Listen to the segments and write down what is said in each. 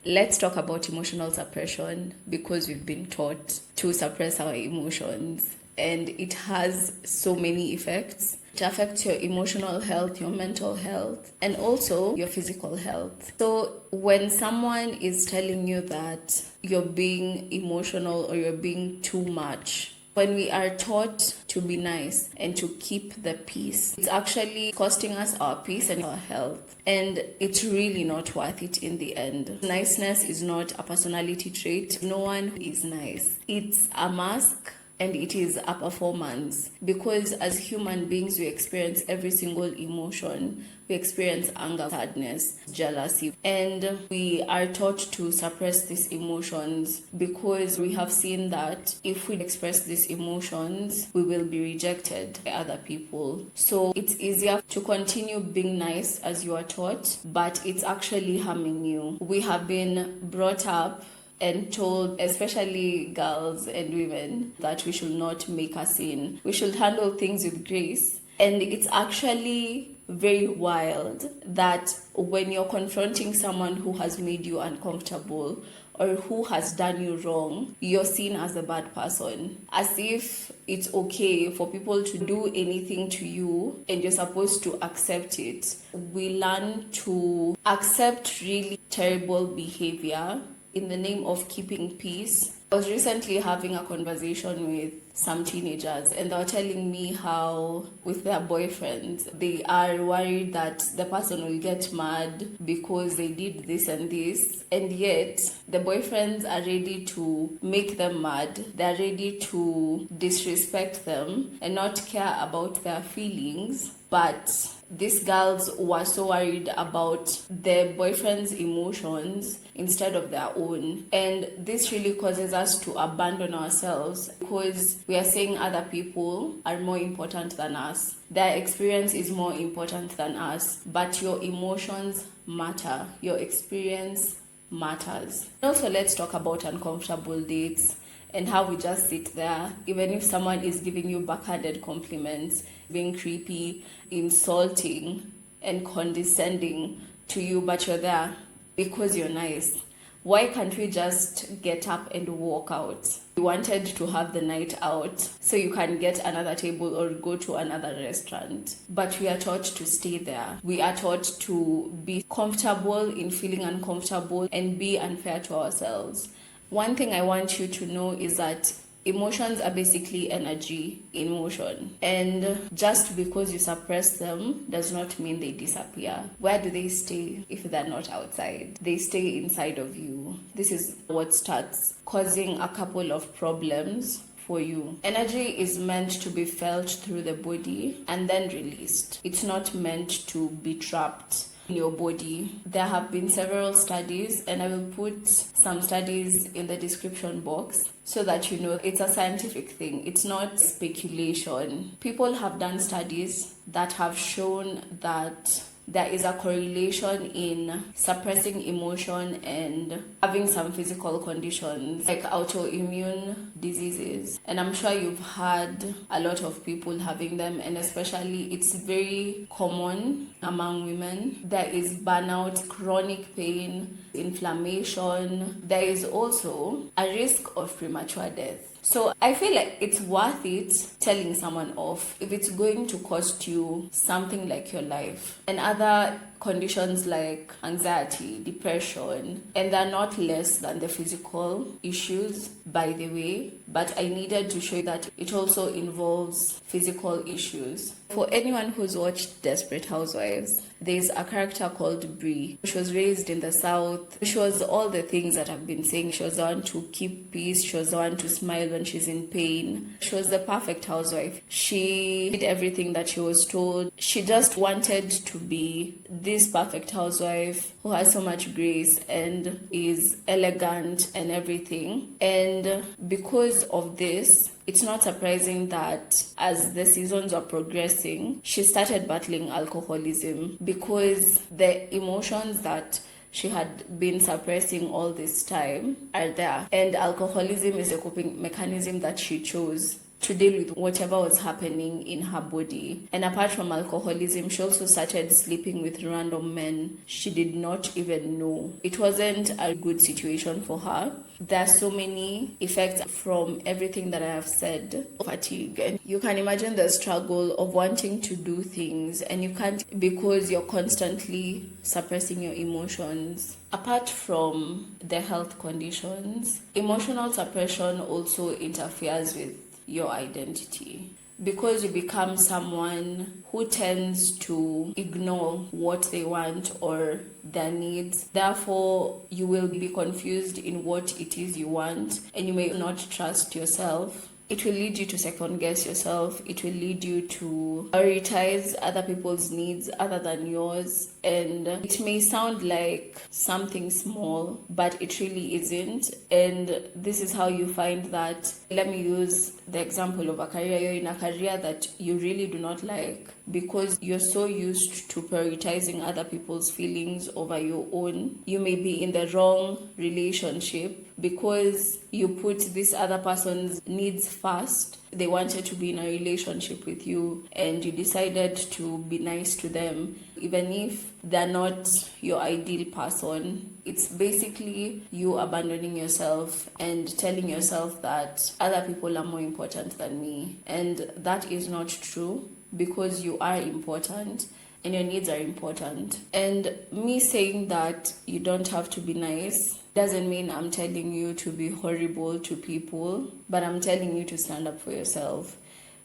Let's talk about emotional suppression because we've been taught to suppress our emotions, and it has so many effects. It affects your emotional health, your mental health, and also your physical health. So, when someone is telling you that you're being emotional or you're being too much, when we are taught to be nice and to keep the peace, it's actually costing us our peace and our health. And it's really not worth it in the end. Niceness is not a personality trait. No one is nice. It's a mask and it is a performance, because as human beings we experience every single emotion. We experience anger, sadness, jealousy, and we are taught to suppress these emotions because we have seen that if we express these emotions we will be rejected by other people. So it's easier to continue being nice as you are taught, but it's actually harming you. We have been brought up and told, especially girls and women, that we should not make a scene. We should handle things with grace. And it's actually very wild that when you're confronting someone who has made you uncomfortable or who has done you wrong, you're seen as a bad person. As if it's okay for people to do anything to you and you're supposed to accept it. We learn to accept really terrible behavior in the name of keeping peace. I was recently having a conversation with some teenagers and they were telling me how with their boyfriends they are worried that the person will get mad because they did this and this, and yet the boyfriends are ready to make them mad. They're ready to disrespect them and not care about their feelings. But these girls were so worried about their boyfriend's emotions instead of their own. And this really causes us to abandon ourselves because we are saying other people are more important than us. Their experience is more important than us. But your emotions matter. Your experience matters. Also, let's talk about uncomfortable dates and how we just sit there, even if someone is giving you backhanded compliments, being creepy, insulting, and condescending to you, but you're there because you're nice. Why can't we just get up and walk out? You wanted to have the night out so you can get another table or go to another restaurant. But we are taught to stay there. We are taught to be comfortable in feeling uncomfortable and be unfair to ourselves. One thing I want you to know is that emotions are basically energy in motion. And just because you suppress them does not mean they disappear. Where do they stay if they're not outside? They stay inside of you. This is what starts causing a couple of problems for you. Energy is meant to be felt through the body and then released. It's not meant to be trapped in your body. There have been several studies, and I will put some studies in the description box so that you know it's a scientific thing. It's not speculation. People have done studies that have shown that there is a correlation in suppressing emotion and having some physical conditions like autoimmune diseases. And I'm sure you've had a lot of people having them, and especially it's very common among women. There is burnout, chronic pain, inflammation. There is also a risk of premature death. So I feel like it's worth it telling someone off if it's going to cost you something like your life and other conditions like anxiety, depression, and they're not less than the physical issues, by the way, but I needed to show you that it also involves physical issues. For anyone who's watched Desperate Housewives, there's a character called Brie. She was raised in the South. She was all the things that I've been saying. She was the one to keep peace. She was the one to smile when she's in pain. She was the perfect housewife. She did everything that she was told. She just wanted to be this perfect housewife who has so much grace and is elegant and everything. And because of this, it's not surprising that as the seasons are progressing, she started battling alcoholism because the emotions that she had been suppressing all this time are there. And alcoholism is a coping mechanism that she chose to deal with whatever was happening in her body. And apart from alcoholism, she also started sleeping with random men she did not even know. It wasn't a good situation for her. There are so many effects from everything that I have said. Fatigue. And you can imagine the struggle of wanting to do things and you can't because you're constantly suppressing your emotions. Apart from the health conditions, emotional suppression also interferes with your identity, because you become someone who tends to ignore what they want or their needs. Therefore, you will be confused in what it is you want, and you may not trust yourself. It will lead you to second guess yourself. It will lead you to prioritize other people's needs other than yours. And it may sound like something small, but it really isn't. And this is how you find that. Let me use the example of a career. You're in a career that you really do not like because you're so used to prioritizing other people's feelings over your own. You may be in the wrong relationship because you put this other person's needs first. They wanted to be in a relationship with you and you decided to be nice to them, even if they're not your ideal person. It's basically you abandoning yourself and telling yourself that other people are more important than me. And that is not true, because you are important and your needs are important. And me saying that you don't have to be nice doesn't mean I'm telling you to be horrible to people, but I'm telling you to stand up for yourself.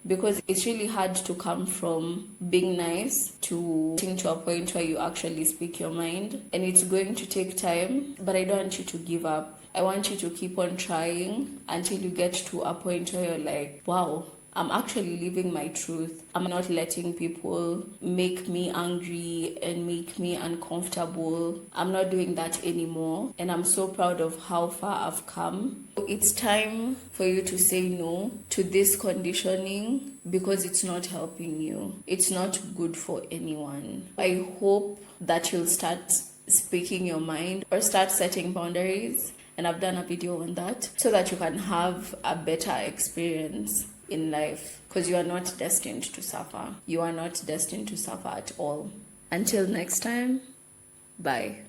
Because it's really hard to come from being nice to getting to a point where you actually speak your mind. And it's going to take time, but I don't want you to give up. I want you to keep on trying until you get to a point where you're like, wow, I'm actually living my truth. I'm not letting people make me angry and make me uncomfortable. I'm not doing that anymore. And I'm so proud of how far I've come. It's time for you to say no to this conditioning because it's not helping you. It's not good for anyone. I hope that you'll start speaking your mind or start setting boundaries. And I've done a video on that so that you can have a better experience in life, because you are not destined to suffer. You are not destined to suffer at all. Until next time, bye.